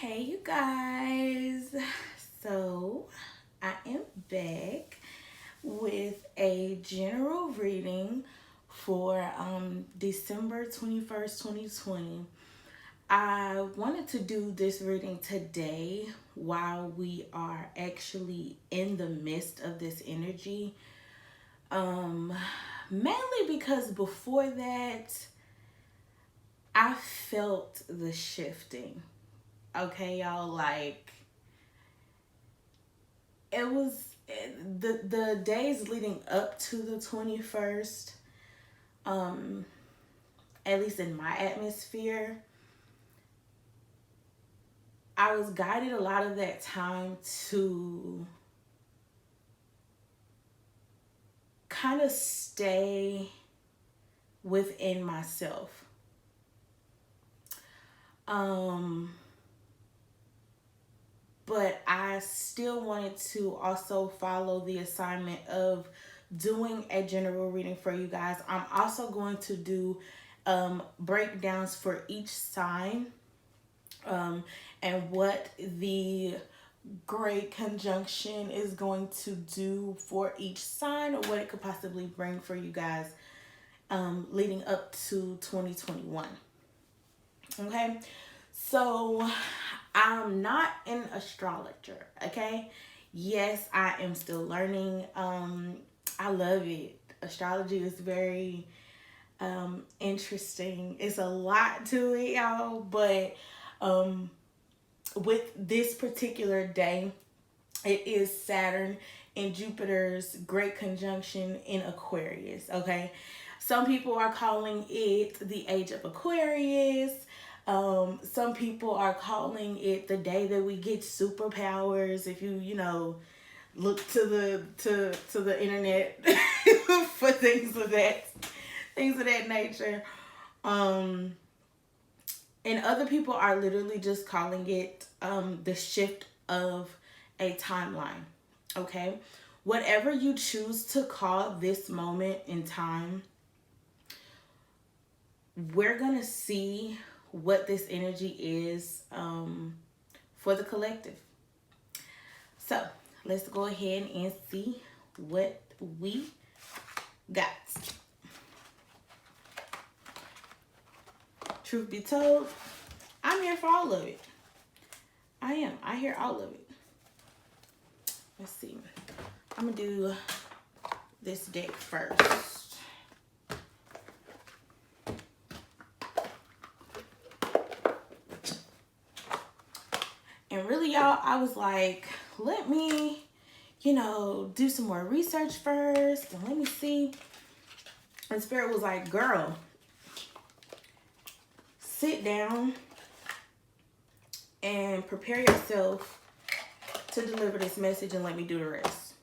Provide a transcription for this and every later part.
Hey, you guys. So, I am back with a general reading for December 21st, 2020. I wanted to do this reading today while we are actually in the midst of this energy. Um, Mainly because before that, I felt the shifting. Okay, y'all, like it was the days leading up to the 21st, um at least in my atmosphere, I was guided a lot of that time to kind of stay within myself. um but I still wanted to also follow the assignment of doing a general reading for you guys. I'm also going to do breakdowns for each sign, um, and what the great conjunction is going to do for each sign, or what it could possibly bring for you guys leading up to 2021. Okay, so I'm not an astrologer, okay? Yes, I am still learning. I love it. Astrology is very interesting. It's a lot to it, y'all, but um with this particular day, it is Saturn and Jupiter's great conjunction in Aquarius, okay? Some people are calling it the age of Aquarius. Some people are calling it the day that we get superpowers. If look to the internet for things of that nature. Um, and other people are literally just calling it the shift of a timeline. Okay, whatever you choose to call this moment in time, we're gonna see what this energy is for the collective. So let's go ahead and see what we got. Truth be told, I'm here for all of it. I am. I hear all of it. Let's see. I'm gonna do this deck first. And really, y'all, I was like, let me, do some more research first and let me see. And Spirit was like, girl, sit down and prepare yourself to deliver this message and let me do the rest.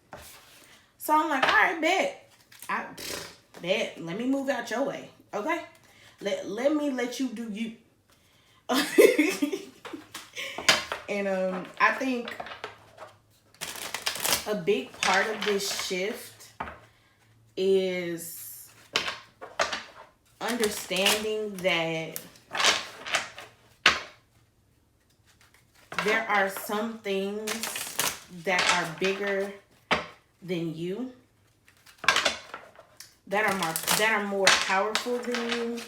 So I'm like, all right, bet. Let me move out your way. Okay? Let me let you do you. And I think a big part of this shift is understanding that there are some things that are bigger than you, that are more powerful than you,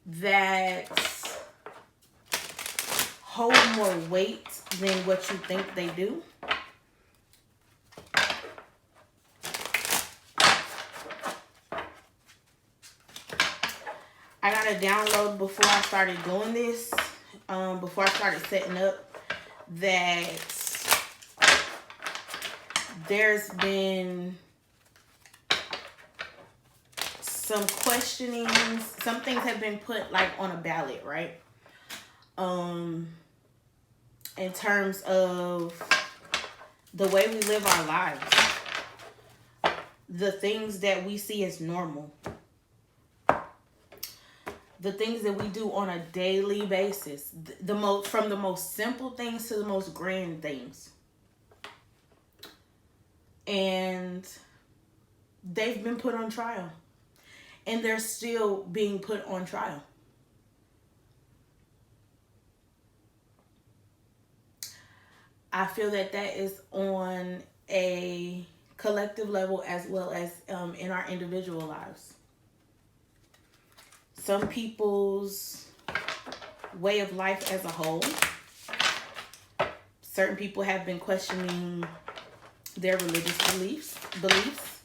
that hold more weight than what you think they do. I got a download before I started doing this, before I started setting up, that there's been some questionings. Some things have been put like on a ballot, right? In terms of the way we live our lives, the things that we see as normal, the things that we do on a daily basis, from the most simple things to the most grand things. And they've been put on trial, and they're still being put on trial. I feel that that is on a collective level as well as in our individual lives. Some people's way of life as a whole, certain people have been questioning their religious beliefs.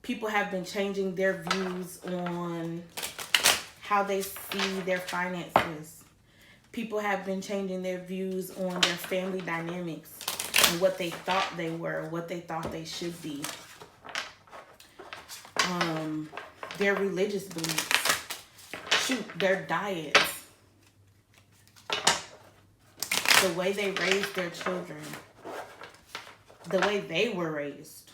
People have been changing their views on how they see their finances. People have been changing their views on their family dynamics and what they thought they were, what they thought they should be. Their religious beliefs, their diets, the way they raised their children, the way they were raised.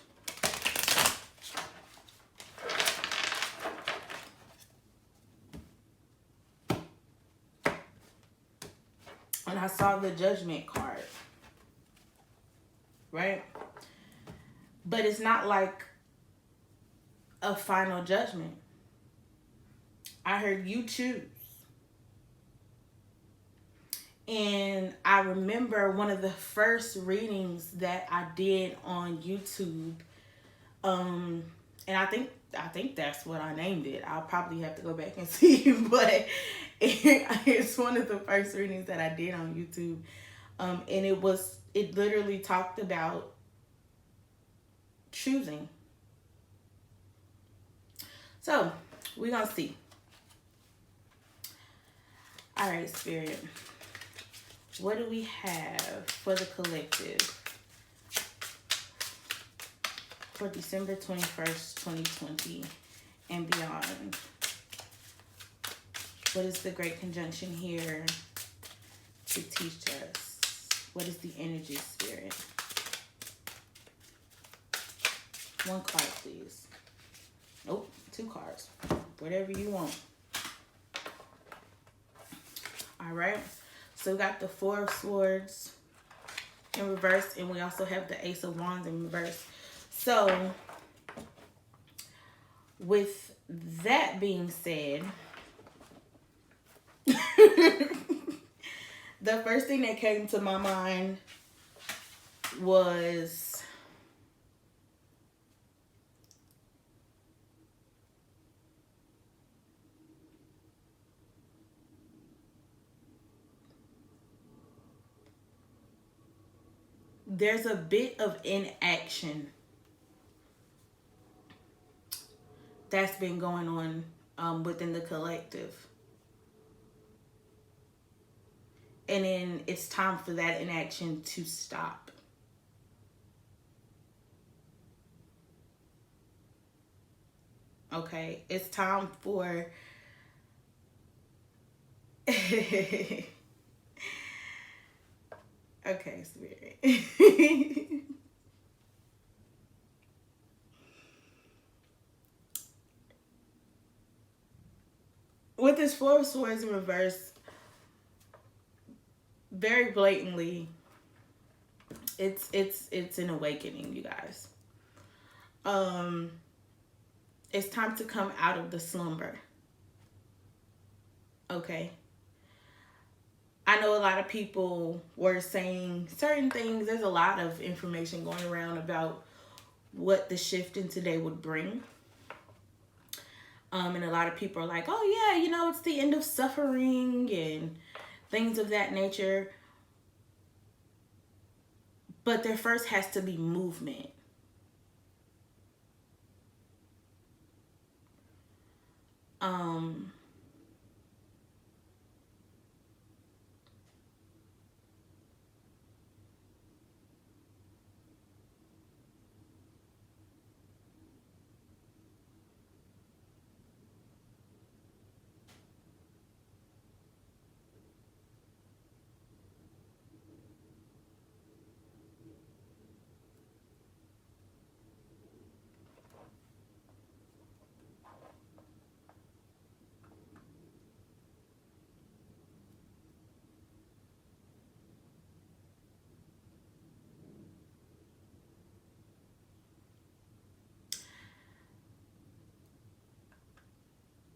And I saw the judgment card, right? But it's not like a final judgment. I heard you choose. And I remember one of the first readings that I did on YouTube. And I think that's what I named it. I'll probably have to go back and see, but it's one of the first readings that I did on YouTube. And it literally talked about choosing. So we're gonna see. All right, Spirit. What do we have for the collective for December 21st, 2020 and beyond? What is the Great Conjunction here to teach us? What is the energy, Spirit? One card, please. Nope, 2 cards. Whatever you want. All right. So we got the 4 of Swords in reverse, and we also have the Ace of Wands in reverse. So with that being said, the first thing that came to my mind was there's a bit of inaction that's been going on within the collective. And then it's time for that inaction to stop. Okay, it's time for okay, Spirit. With this 4 of Swords in reverse, very blatantly, it's an awakening, you guys. It's time to come out of the slumber. Okay. I know a lot of people were saying certain things. There's a lot of information going around about what the shift in today would bring. And a lot of people are like, oh yeah, you know, it's the end of suffering and things of that nature. But there first has to be movement.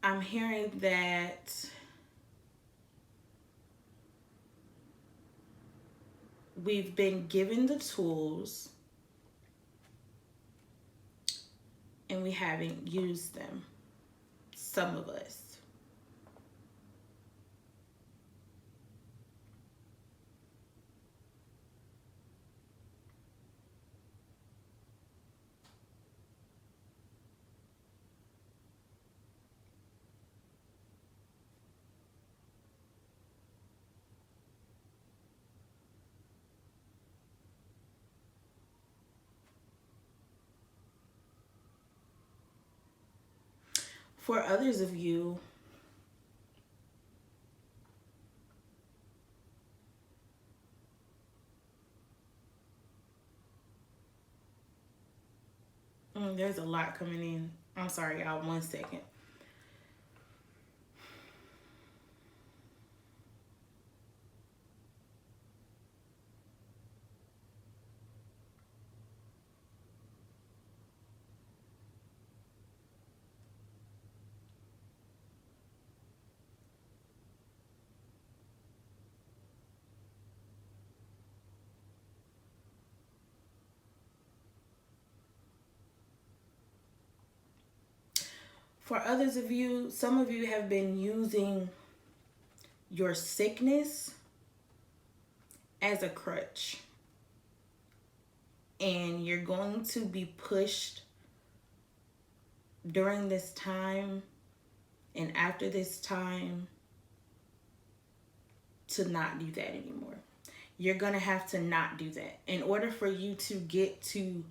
I'm hearing that we've been given the tools and we haven't used them. Some of us. For others of you, there's a lot coming in. I'm sorry, y'all. 1 second. For others of you, some of you have been using your sickness as a crutch. And you're going to be pushed during this time and after this time to not do that anymore. You're going to have to not do that. In order for you to get to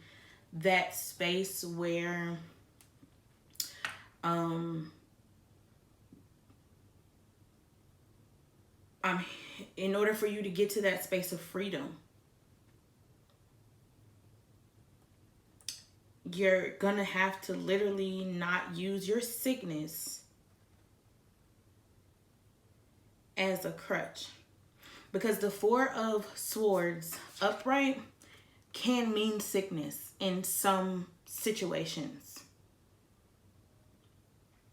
that space where in order for you to get to that space of freedom, you're gonna have to literally not use your sickness as a crutch. Because the Four of Swords upright can mean sickness in some situations.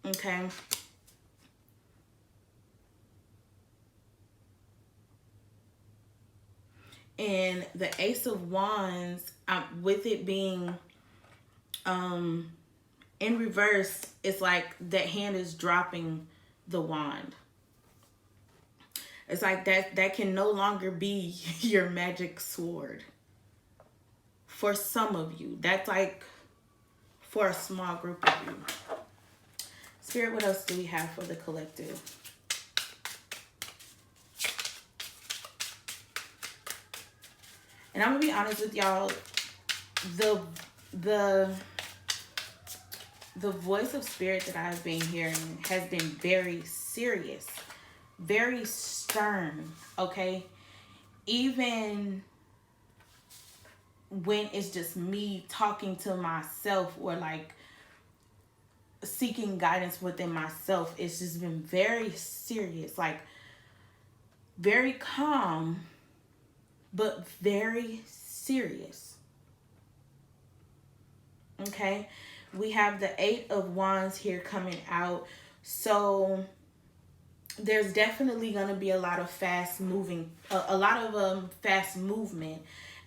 Okay? And the Ace of Wands, with it being in reverse, it's like that hand is dropping the wand. It's like that can no longer be your magic sword. For some of you, that's like for a small group of you. Spirit, what else do we have for the collective? And I'm gonna be honest with y'all, the voice of spirit that I've been hearing has been very serious, very stern, okay? Even when it's just me talking to myself or like seeking guidance within myself, it's just been very serious, like very calm, but very serious. Okay? We have the Eight of Wands here coming out. So there's definitely going to be a lot of fast movement.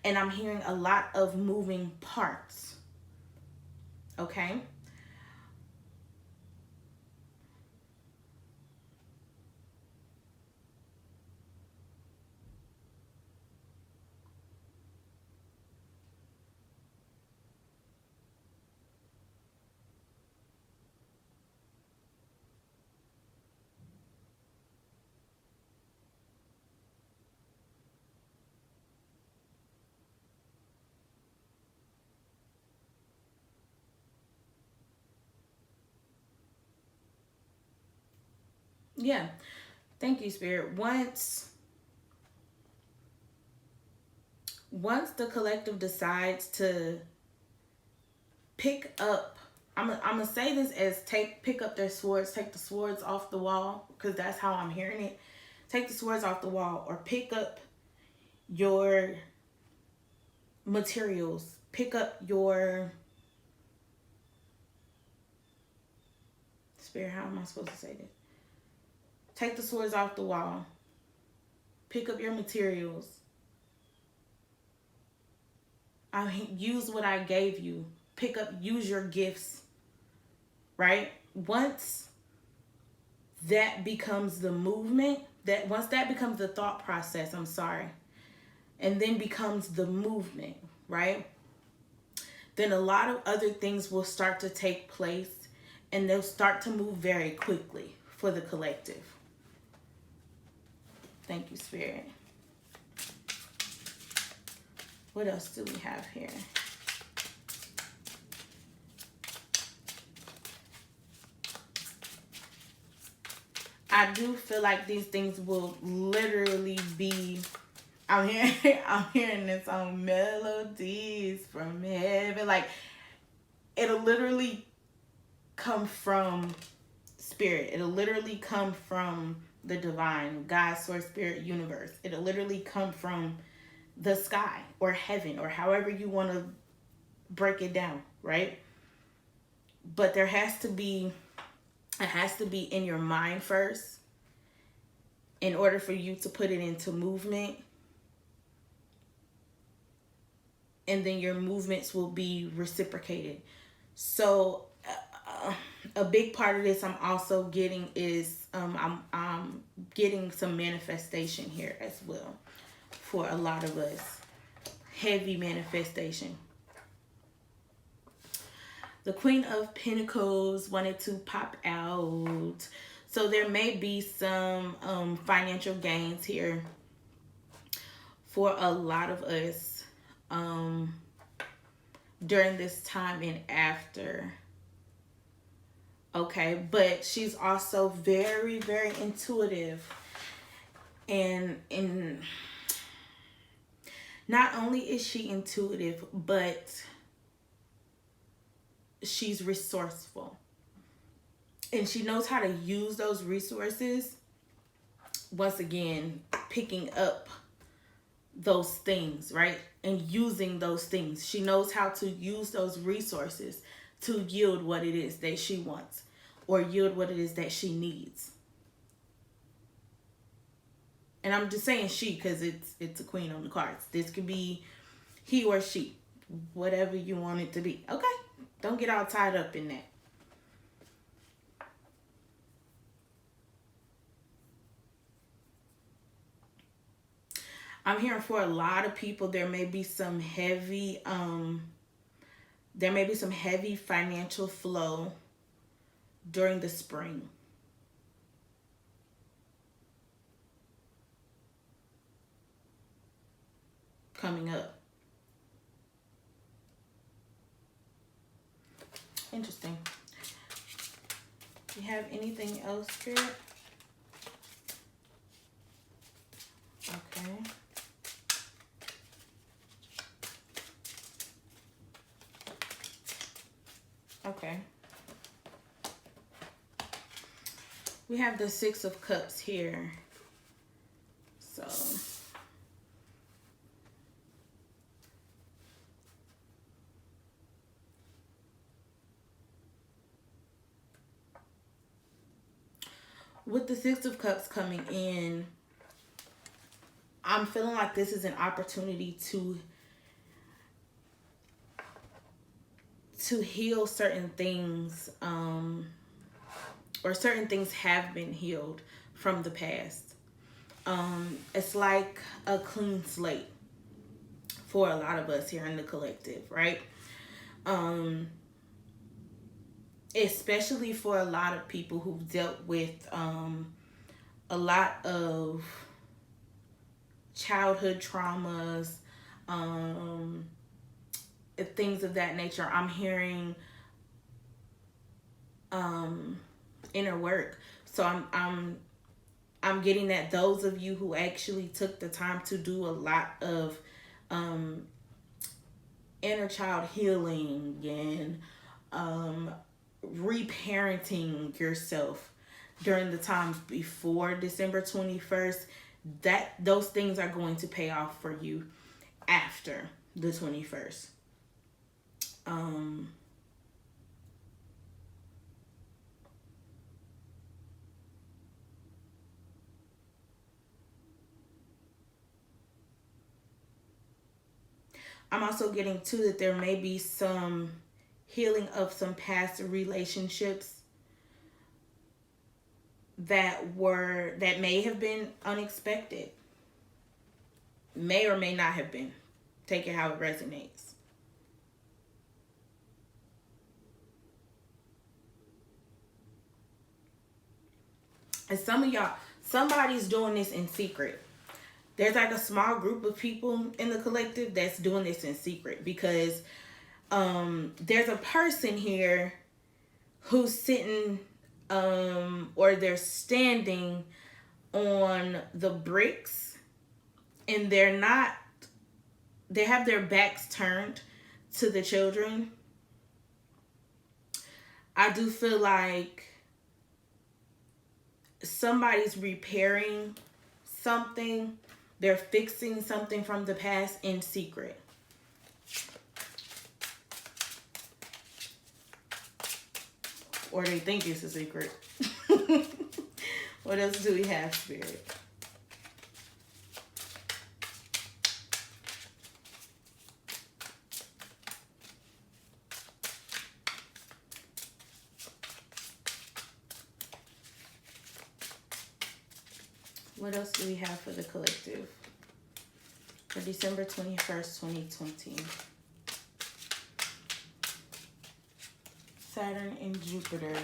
And I'm hearing a lot of moving parts. Okay? Yeah. Thank you, Spirit. Once the collective decides to pick up, I'm gonna say this as pick up their swords, take the swords off the wall, because that's how I'm hearing it. Take the swords off the wall, or pick up your materials, pick up your Spirit, how am I supposed to say this? Take the swords off the wall, pick up your materials, Use what I gave you. Use your gifts, right? Once that becomes the movement, once that becomes the thought process, and then becomes the movement, right? Then a lot of other things will start to take place, and they'll start to move very quickly for the collective. Thank you, Spirit. What else do we have here? I do feel like these things will literally be, I'm hearing this on melodies from heaven. Like, it'll literally come from spirit. It'll literally come from the divine, God, source, spirit, universe. It'll literally come from the sky or heaven, or however you want to break it down, right? But it has to be in your mind first in order for you to put it into movement. And then your movements will be reciprocated. So a big part of this I'm also getting is I'm getting some manifestation here as well for a lot of us. Heavy manifestation. The Queen of Pentacles wanted to pop out. So there may be some financial gains here for a lot of us during this time and after. Okay, but she's also very, very intuitive. And not only is she intuitive, but she's resourceful. And she knows how to use those resources. Once again, picking up those things, right? And using those things. She knows how to use those resources to yield what it is that she wants, or yield what it is that she needs. And I'm just saying she because it's a queen on the cards. This could be he or she, whatever you want it to be. Okay, don't get all tied up in that. I'm hearing for a lot of people there may be some heavy financial flow during the spring. Coming up. Interesting. Do you have anything else, Spirit? Okay. Okay. We have the Six of Cups here. So with the Six of Cups coming in, I'm feeling like this is an opportunity to heal certain things, or certain things have been healed from the past. It's like a clean slate for a lot of us here in the collective, right? Especially for a lot of people who've dealt with a lot of childhood traumas, things of that nature. I'm hearing inner work. So I'm getting that those of you who actually took the time to do a lot of inner child healing and reparenting yourself during the times before December 21st, that those things are going to pay off for you after the 21st. I'm also getting too that there may be some healing of some past relationships that may have been unexpected. May or may not have been. Take it how it resonates. And some of y'all, somebody's doing this in secret. There's like a small group of people in the collective that's doing this in secret, because there's a person here who's sitting or they're standing on the bricks, and they have their backs turned to the children. I do feel like somebody's repairing something. They're fixing something from the past in secret. Or they think it's a secret. What else do we have, Spirit? What else do we have for the collective for December 21st, 2020? Saturn and Jupiter.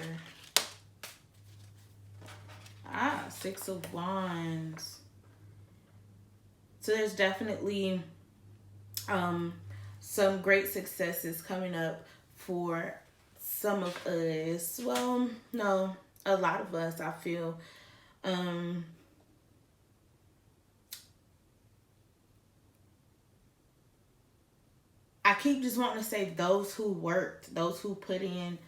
Six of Wands. So there's definitely some great successes coming up for some of us. Well, no, a lot of us, I feel. I keep just wanting to say those who worked, those who put in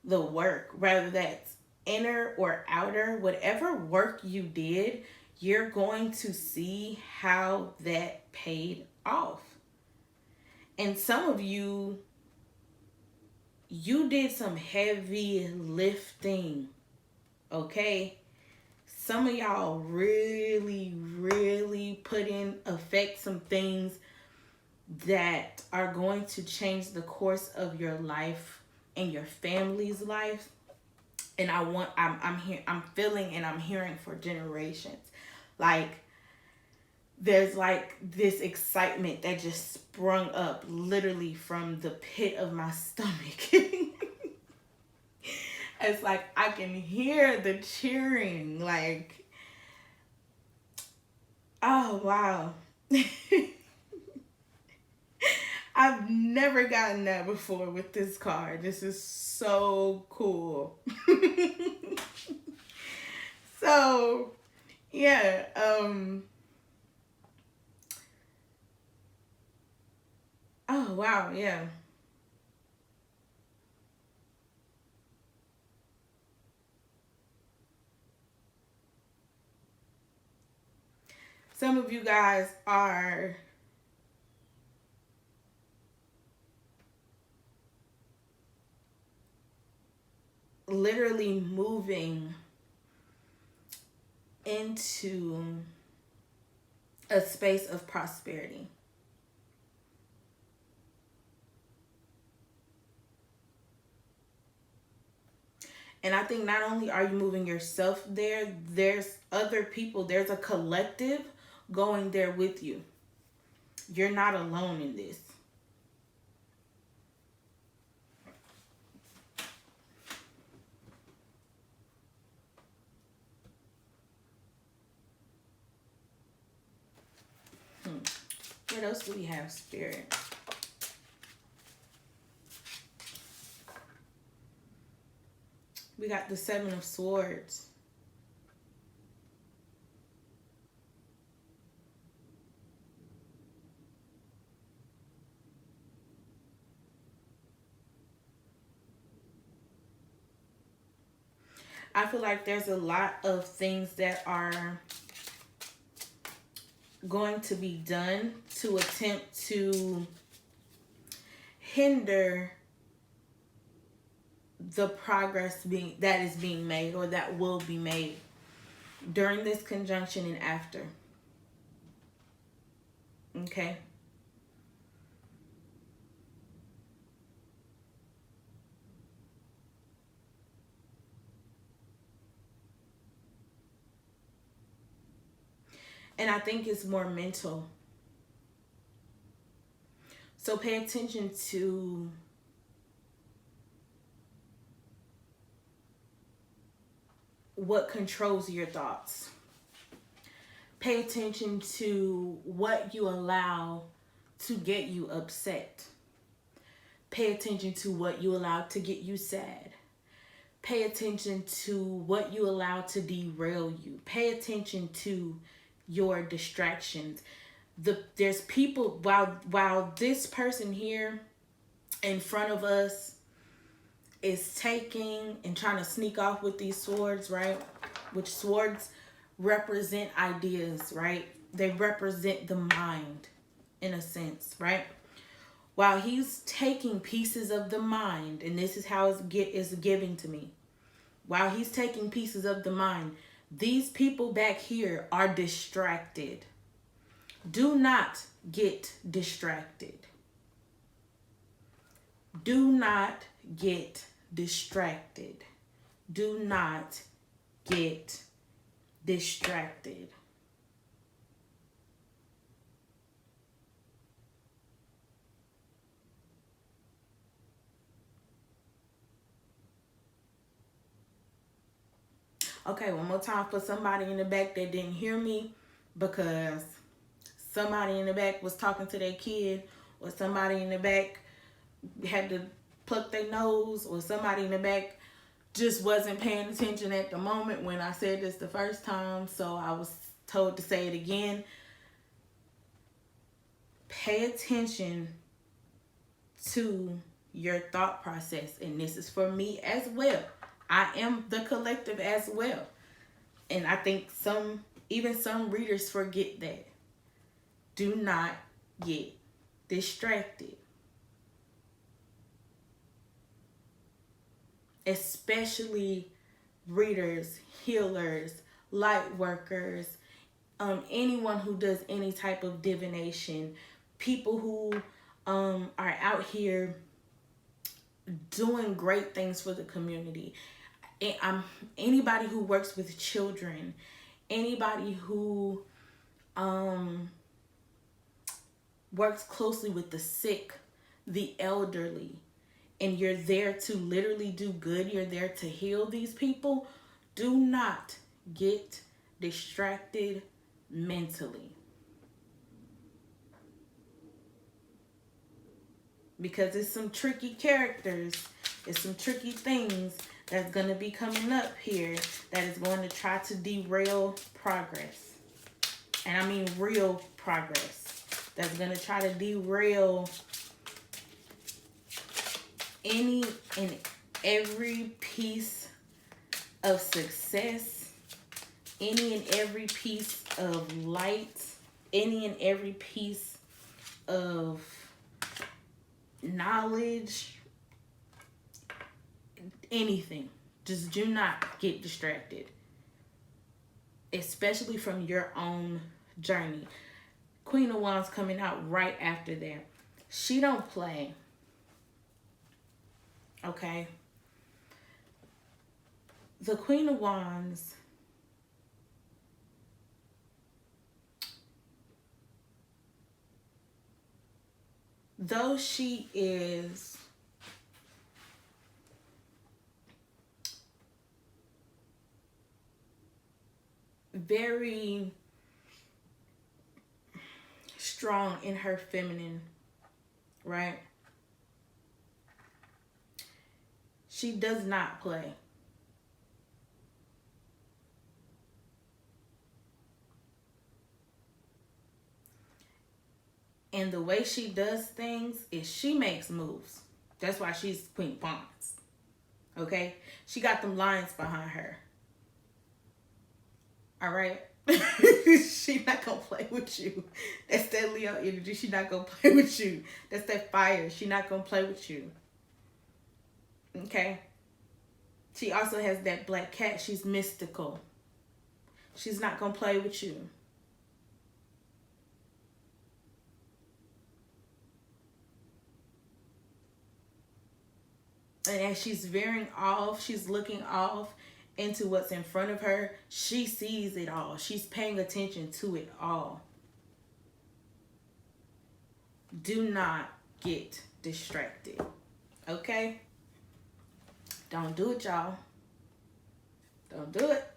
the work, whether that's inner or outer, whatever work you did, you're going to see how that paid off. And some of you did some heavy lifting, okay? Some of y'all really, really put in effect some things that are going to change the course of your life and your family's life. And I'm feeling and I'm hearing for generations. Like, there's like this excitement that just sprung up literally from the pit of my stomach. It's like I can hear the cheering. Like, oh wow. I've never gotten that before with this card. This is so cool. So, yeah. Oh, wow. Yeah. Some of you guys are literally moving into a space of prosperity. And I think not only are you moving yourself there, there's other people, there's a collective going there with you. You're not alone in this. What else do we have, Spirit? We got the Seven of Swords. I feel like there's a lot of things that are going to be done to attempt to hinder the progress that is being made, or that will be made during this conjunction and after. Okay? And I think it's more mental. So pay attention to what controls your thoughts. Pay attention to what you allow to get you upset. Pay attention to what you allow to get you sad. Pay attention to what you allow to derail you. Pay attention to your distractions. There's people, while this person here in front of us is taking and trying to sneak off with these swords, right? Which swords represent ideas, right? They represent the mind in a sense, right? While he's taking pieces of the mind, and this is how it's giving to me. While he's taking pieces of the mind, these people back here are distracted. Do not get distracted. Do not get distracted. Do not get distracted. Okay, one more time for somebody in the back that didn't hear me, because somebody in the back was talking to their kid, or somebody in the back had to pluck their nose, or somebody in the back just wasn't paying attention at the moment when I said this the first time, so I was told to say it again. Pay attention to your thought process, and this is for me as well. I am the collective as well. And I think even some readers forget that. Do not get distracted. Especially readers, healers, light workers, anyone who does any type of divination, people who are out here doing great things for the community. Anybody who works with children, anybody who works closely with the sick, the elderly, and you're there to literally do good, you're there to heal these people, do not get distracted mentally. Because it's some tricky characters, it's some tricky things that's going to be coming up here that is going to try to derail progress. And I mean real progress. That's going to try to derail any and every piece of success, any and every piece of light, any and every piece of knowledge, anything. Just do not get distracted, especially from your own journey. Queen of Wands coming out right after that. She don't play. Okay? The Queen of Wands, though she is very strong in her feminine, right? She does not play. And the way she does things is she makes moves. That's why she's Queen of Wands. Okay? She got them lions behind her. All right? She not gonna play with you. That's that Leo energy. She not gonna play with you. That's that fire. She not gonna play with you. Okay? She also has that black cat. She's mystical. She's not gonna play with you. And as she's veering off, she's looking off into what's in front of her, she sees it all. She's paying attention to it all. Do not get distracted. Okay? Don't do it, y'all. Don't do it.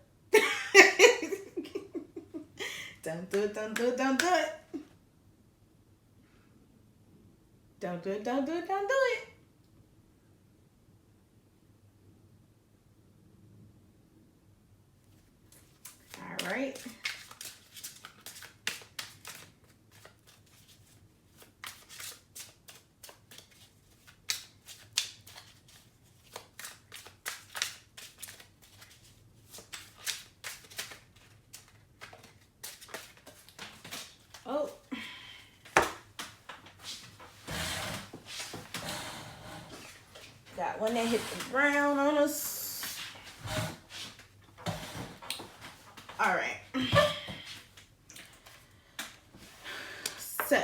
Don't do it, don't do it, don't do it. Don't do it, don't do it, don't do it. All right. Oh. Got one that hit the ground on us. All right. So,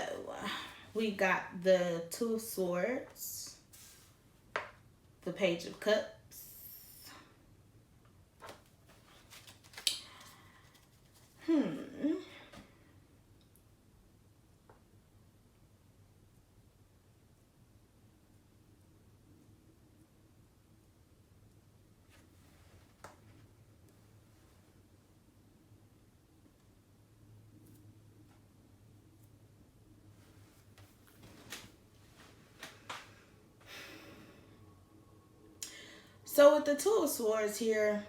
we got the Two of Swords, the Page of Cups, So with the Two of Swords here,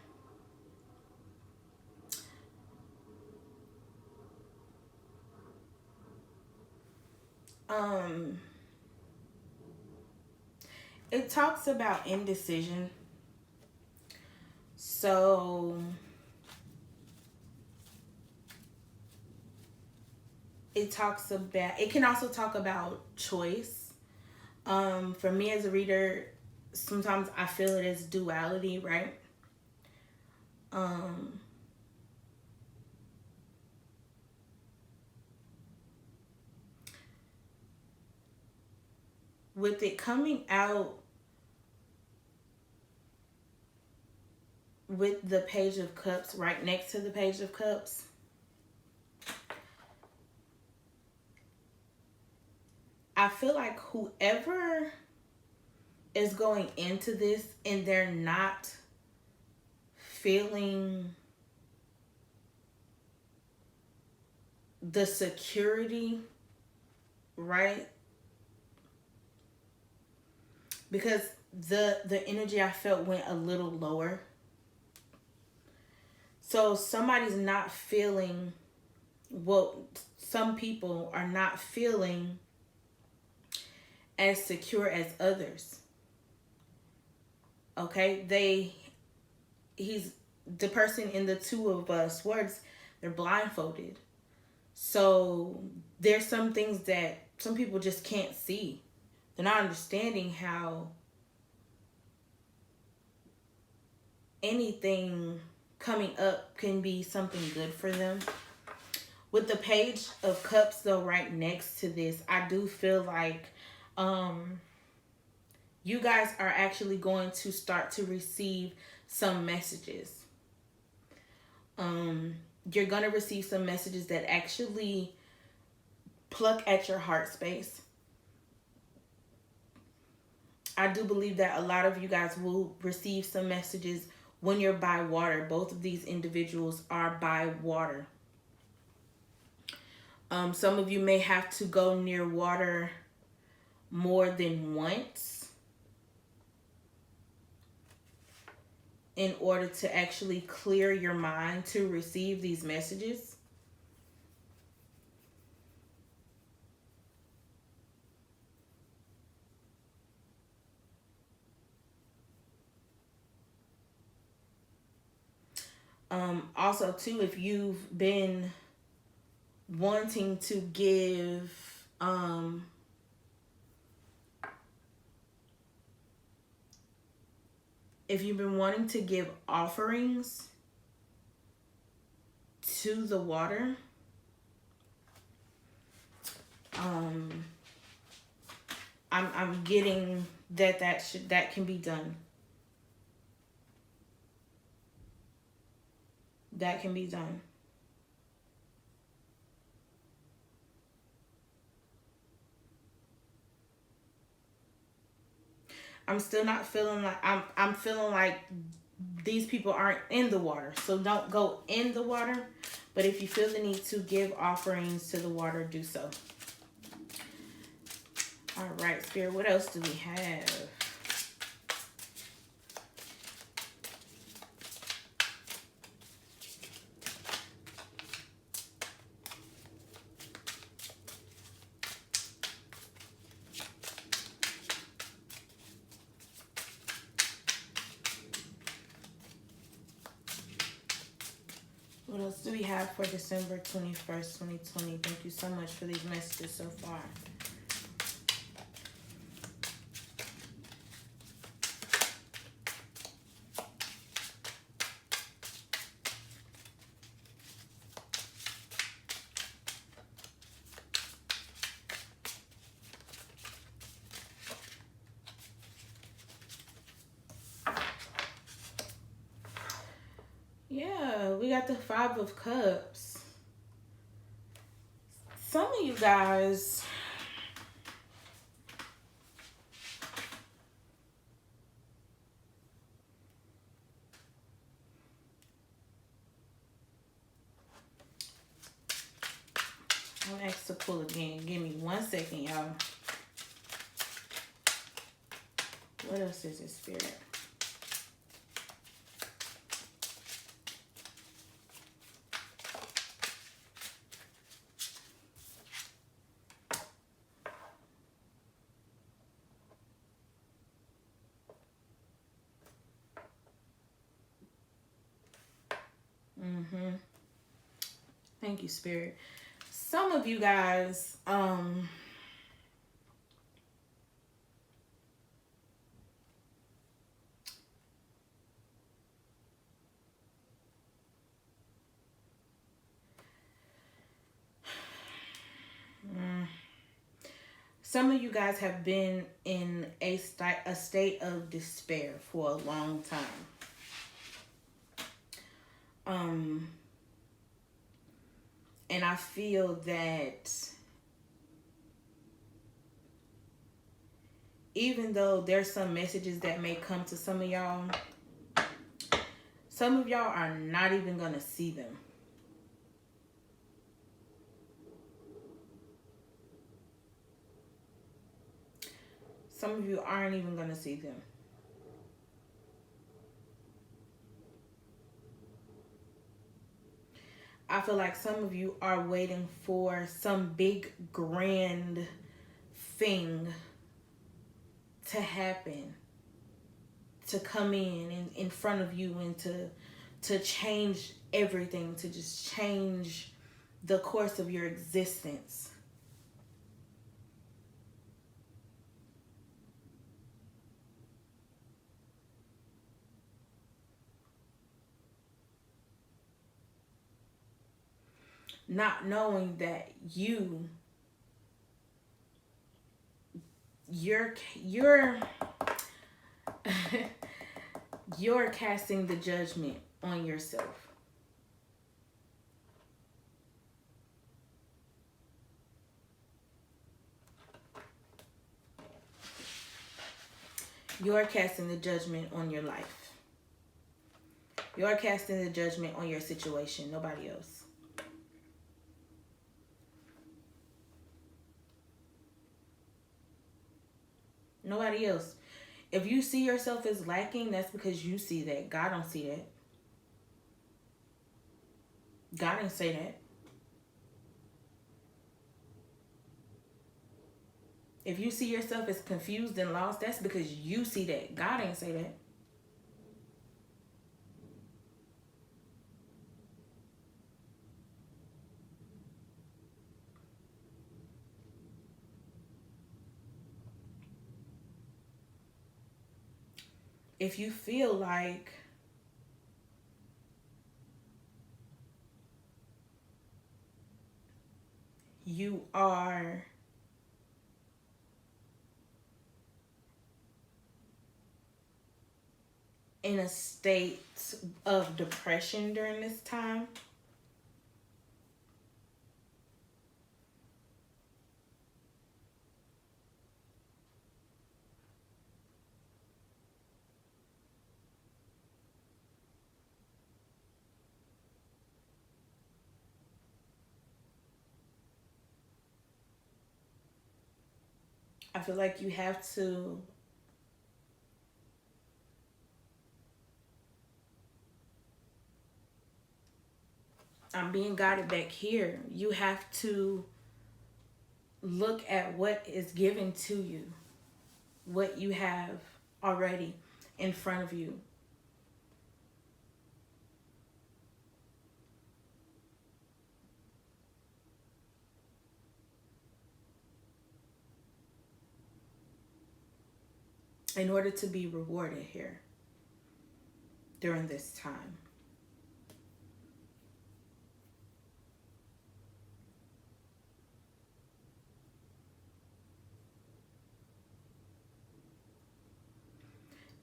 it talks about indecision. So it can also talk about choice. For me as a reader, sometimes I feel it as duality, right? With it coming out with the Page of Cups right next to the Page of Cups, I feel like whoever is going into this and they're not feeling the security, right? Because the energy I felt went a little lower. So somebody's not feeling, well, some people are not feeling as secure as others. Okay, the person in the Two of Swords, they're blindfolded. So there's some things that some people just can't see. They're not understanding how anything coming up can be something good for them. With the Page of Cups though right next to this, I do feel like you guys are actually going to start to receive some messages. You're going to receive some messages that actually pluck at your heart space. I do believe that a lot of you guys will receive some messages when you're by water. Both of these individuals are by water. Some of you may have to go near water more than once in order to actually clear your mind to receive these messages. Also too, if you've been wanting to give offerings to the water, I'm getting that can be done. that can be done. I'm still not feeling like I'm feeling like these people aren't in the water. So don't go in the water. But if you feel the need to give offerings to the water, do so. All right, Spirit, what else do we have? What else do we have for December 21st, 2020? Thank you so much for these messages so far. Yeah, we got the Five of Cups. Some of you guys, I'm asked to pull again. Give me 1 second, y'all. What else is it, Spirit? Thank you, Spirit. Some of you guys, I'm some of you guys have been in a state of despair for a long time. And I feel that even though there's some messages that may come to some of y'all are not even going to see them. Some of you aren't even going to see them. I feel like some of you are waiting for some big grand thing to happen, to come in front of you and to change everything, to just change the course of your existence. Not knowing that you're you're casting the judgment on yourself. You're casting the judgment on your life. You're casting the judgment on your situation, nobody else. Nobody else. If you see yourself as lacking, that's because you see that. God don't see that. God didn't say that. If you see yourself as confused and lost, that's because you see that. God didn't say that. If you feel like you are in a state of depression during this time. I feel like you have to I'm being guided back here. You have to look at what is given to you, what you have already in front of you. In order to be rewarded here during this time.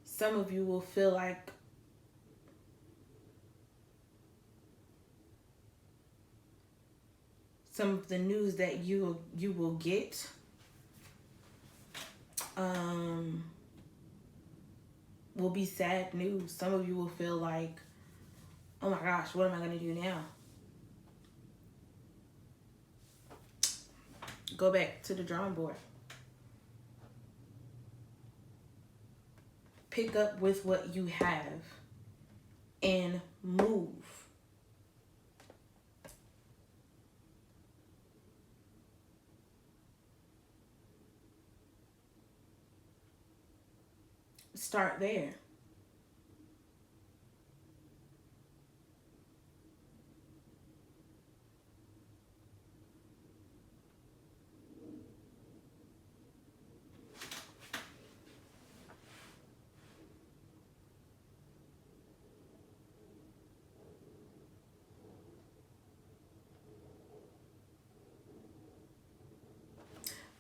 Some of you will feel like some of the news that you will get will be sad news. Some of you will feel like, oh my gosh, what am I going to do now? Go back to the drawing board. Pick up with what you have and move. Start there.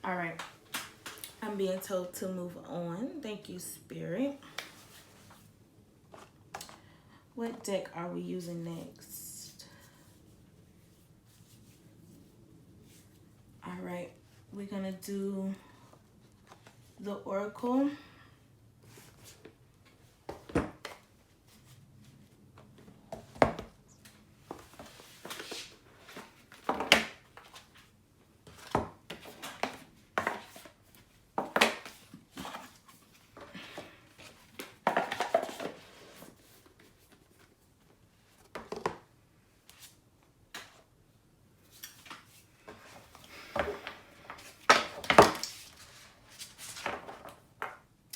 All right. I'm being told to move on. Thank you, Spirit. What deck are we using next? All right. We're going to do the Oracle.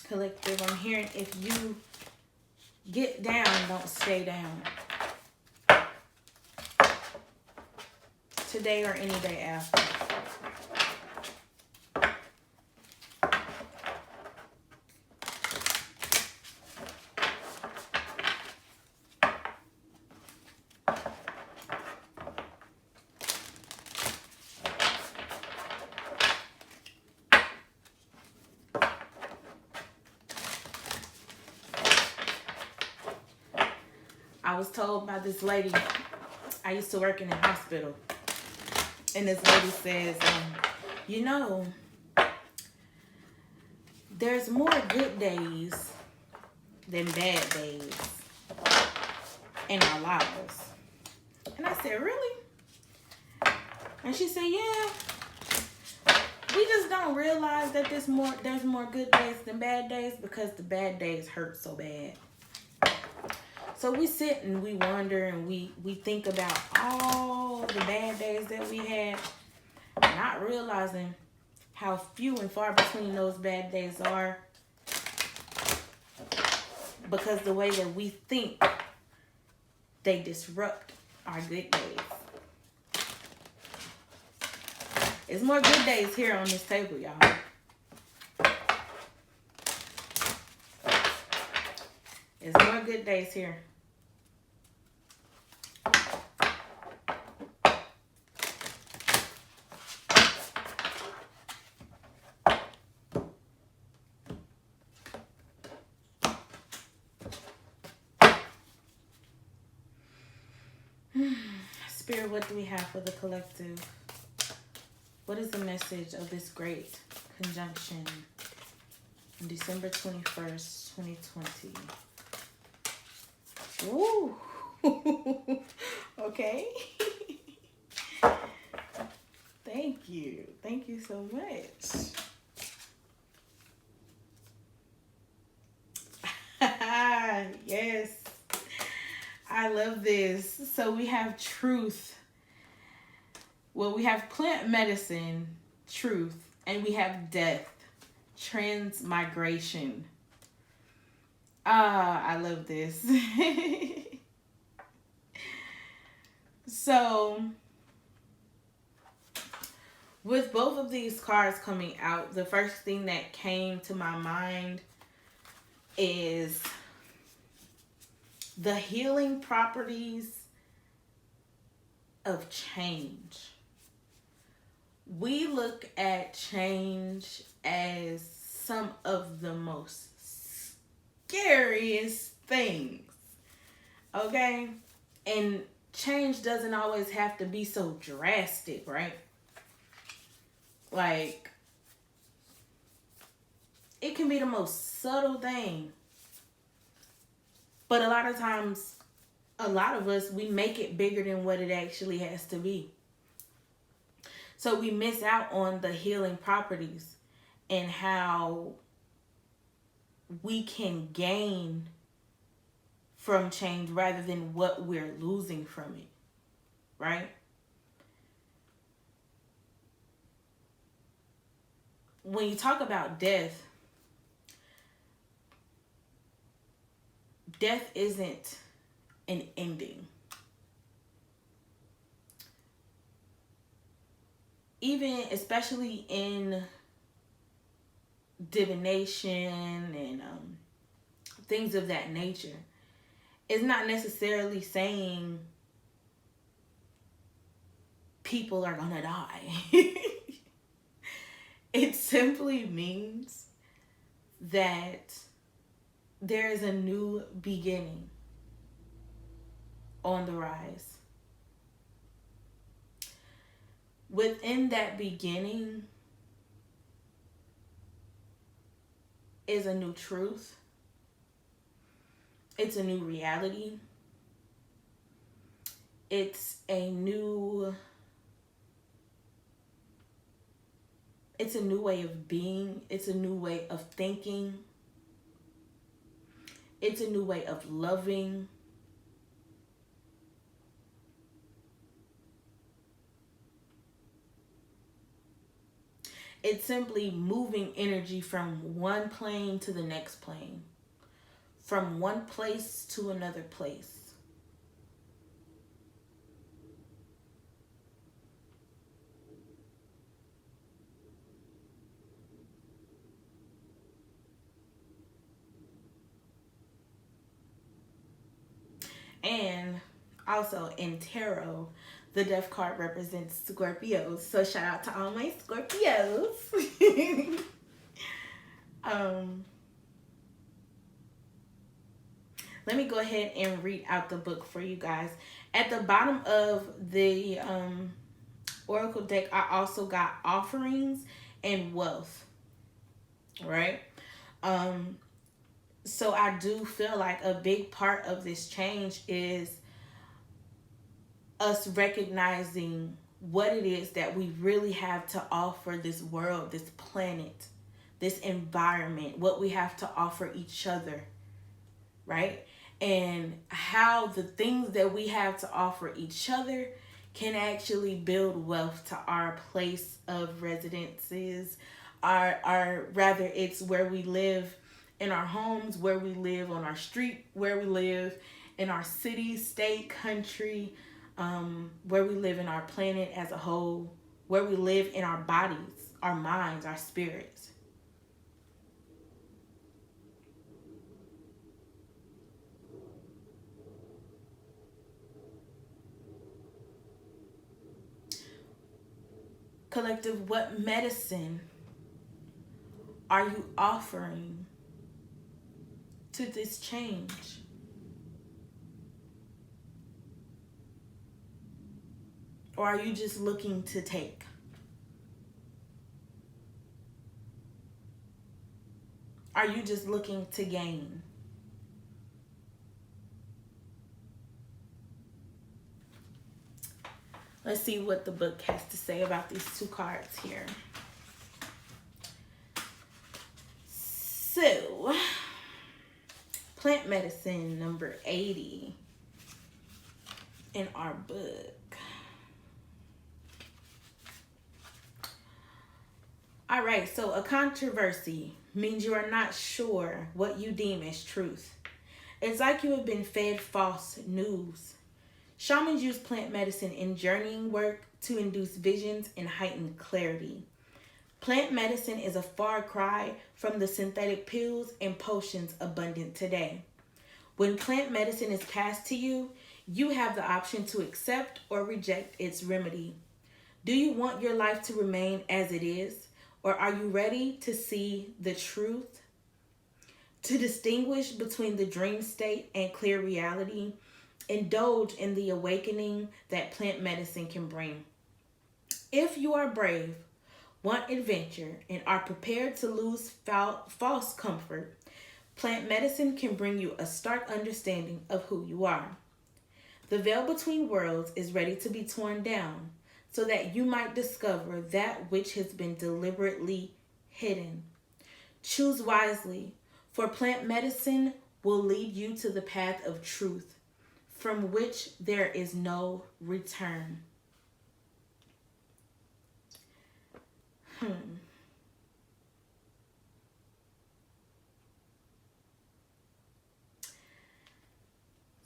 Collective, I'm hearing if you get down, don't stay down. Today or any day after. I was told by this lady, I used to work in a hospital, and this lady says, you know, there's more good days than bad days in our lives. And I said, really? And she said, yeah, we just don't realize that there's more good days than bad days because the bad days hurt so bad. So we sit and we wonder and we think about all the bad days that we had, not realizing how few and far between those bad days are, because the way that we think, they disrupt our good days. There's more good days here on this table, y'all. There's more good days here. Spirit, what do we have for the collective? What is the message of this great conjunction on December 21st, 2020? Woo! Okay. Thank you. Thank you so much. Yes. I love this. So we have truth. Well, we have plant medicine, truth, and we have death, transmigration. I love this. So, with both of these cards coming out, the first thing that came to my mind is the healing properties of change. We look at change as some of the most scariest things, okay? And change doesn't always have to be so drastic, right? Like, it can be the most subtle thing. But a lot of times, a lot of us, we make it bigger than what it actually has to be. So we miss out on the healing properties and how we can gain from change rather than what we're losing from it, right? When you talk about death, death isn't an ending. Even, especially in divination and things of that nature, it's not necessarily saying people are gonna die. It simply means that there is a new beginning on the rise. Within that beginning is a new truth. It's a new reality. It's a new way of being. It's a new way of thinking. It's a new way of loving. It's simply moving energy from one plane to the next plane, from one place to another place. And also in tarot, the death card represents Scorpios. So shout out to all my Scorpios. Let me go ahead and read out the book for you guys. At the bottom of the Oracle deck, I also got offerings and wealth. Right? So I do feel like a big part of this change is us recognizing what it is that we really have to offer this world, this planet, this environment, what we have to offer each other, right? And how the things that we have to offer each other can actually build wealth to our place of residences, our rather it's where we live in our homes, where we live on our street, where we live in our city, state, country, where we live in our planet as a whole, where we live in our bodies, our minds, our spirits. Collective, what medicine are you offering to this change? Or are you just looking to take? Are you just looking to gain? Let's see what the book has to say about these two cards here. So, plant medicine number 80 in our book. All right, so a controversy means you are not sure what you deem as truth. It's like you have been fed false news. Shamans use plant medicine in journeying work to induce visions and heighten clarity. Plant medicine is a far cry from the synthetic pills and potions abundant today. When plant medicine is passed to you, you have the option to accept or reject its remedy. Do you want your life to remain as it is, or are you ready to see the truth? To distinguish between the dream state and clear reality, indulge in the awakening that plant medicine can bring. If you are brave, want adventure, and are prepared to lose false comfort, plant medicine can bring you a stark understanding of who you are. The veil between worlds is ready to be torn down so that you might discover that which has been deliberately hidden. Choose wisely, for plant medicine will lead you to the path of truth, from which there is no return.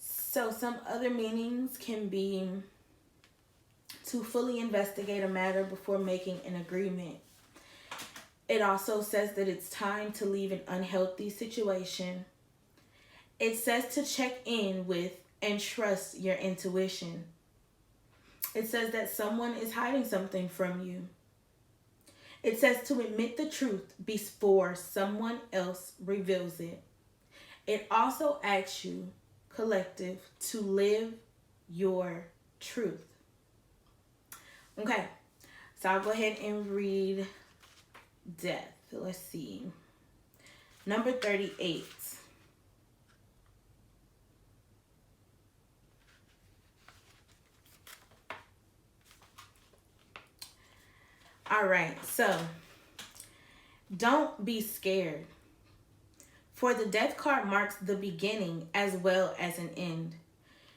So some other meanings can be to fully investigate a matter before making an agreement. It also says that it's time to leave an unhealthy situation. It says to check in with and trust your intuition. It says that someone is hiding something from you. It says to admit the truth before someone else reveals it. It also asks you, collective, to live your truth. Okay, so I'll go ahead and read death. Let's see. Number 38. All right, so don't be scared. For the death card marks the beginning as well as an end.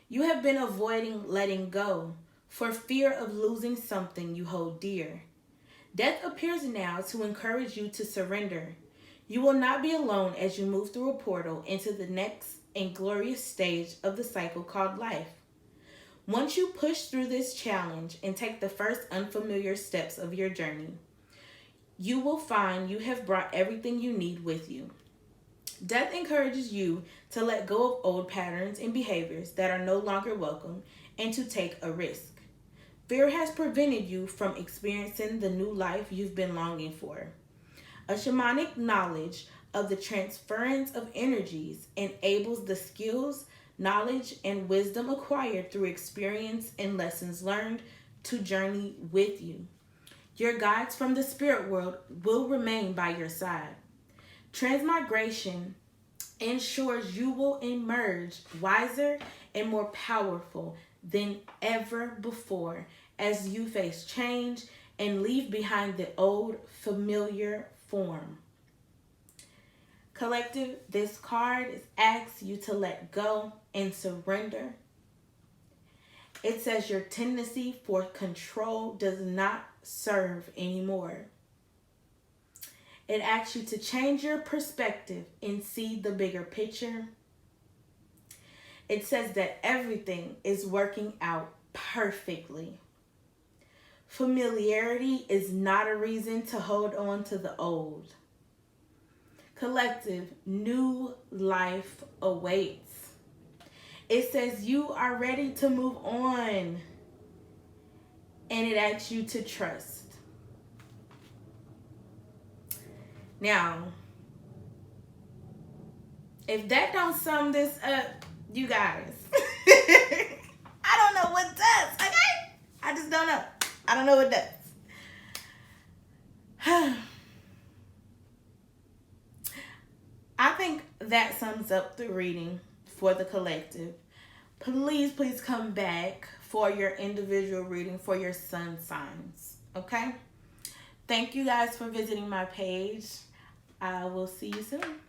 You have been avoiding letting go for fear of losing something you hold dear. Death appears now to encourage you to surrender. You will not be alone as you move through a portal into the next and glorious stage of the cycle called life. Once you push through this challenge and take the first unfamiliar steps of your journey, you will find you have brought everything you need with you. Death encourages you to let go of old patterns and behaviors that are no longer welcome and to take a risk. Fear has prevented you from experiencing the new life you've been longing for. A shamanic knowledge of the transference of energies enables the skills, knowledge, and wisdom acquired through experience and lessons learned to journey with you. Your guides from the spirit world will remain by your side. Transmigration ensures you will emerge wiser and more powerful than ever before as you face change and leave behind the old familiar form. Collective, this card asks you to let go and surrender. It says your tendency for control does not serve anymore. It asks you to change your perspective and see the bigger picture. It says that everything is working out perfectly. Familiarity is not a reason to hold on to the old. Collective, new life awaits. It says you are ready to move on. And it asks you to trust. Now, if that don't sum this up, you guys, I don't know what does, okay? I I just don't know. I don't know what does. I think that sums up the reading for the collective. Please come back for your individual reading for your sun signs. Okay? Thank you guys for visiting my page. I will see you soon.